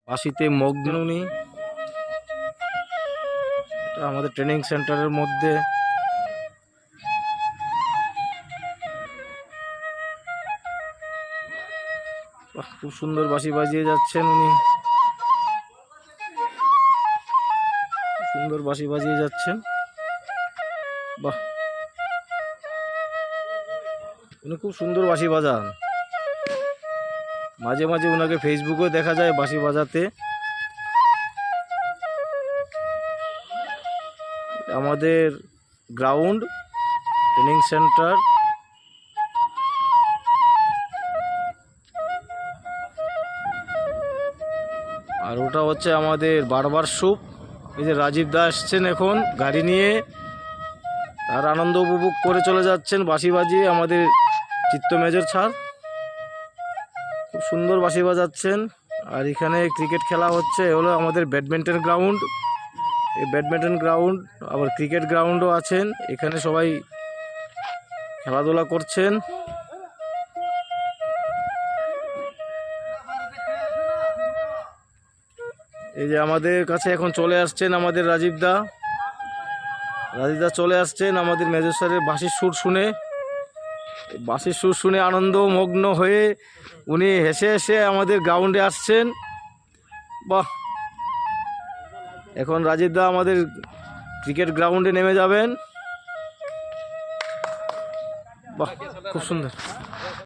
বাঁশিতে মগ্ন উনি। এটা আমাদের ট্রেনিং সেন্টারের মধ্যে। খুব সুন্দর বাঁশি বাজিয়ে যাচ্ছেন উনি, সুন্দর বাঁশি বাজিয়ে যাচ্ছেন। বাহ, উনি খুব সুন্দর বাঁশি বাজান। মাঝে মাঝে ওনাকে ফেসবুকেও দেখা যায় বাঁশি বাজাতে। আমাদের গ্রাউন্ড ট্রেনিং সেন্টার। আর ওটা হচ্ছে আমাদের বারবার সুপ। এই যে রাজীব দা আসছেন এখন গাড়ি নিয়ে, তার আনন্দ উপভোগ করে চলে যাচ্ছেন বাঁশি বাজিয়ে। আমাদের চিত্ত মেজর স্যার খুব সুন্দর বাঁশি বাজাচ্ছেন। আর এখানে ক্রিকেট খেলা হচ্ছে, হলো আমাদের ব্যাডমিন্টন গ্রাউন্ড। এই ব্যাডমিন্টন গ্রাউন্ড আবার ক্রিকেট গ্রাউন্ডও আছেন, এখানে সবাই খেলাধুলা করছেন। এই যে আমাদের কাছে এখন চলে আসছেন আমাদের রাজীব দা চলে আসছেন আমাদের মেজর স্যারের বাঁশির সুর শুনে। বাঁশির সুর শুনে আনন্দ মগ্ন হয়ে উনি হেসে হেসে আমাদের গ্রাউন্ডে আসছেন। বাহ, এখন রাজীব দা আমাদের ক্রিকেট গ্রাউন্ডে নেমে যাবেন। বাহ, খুব সুন্দর।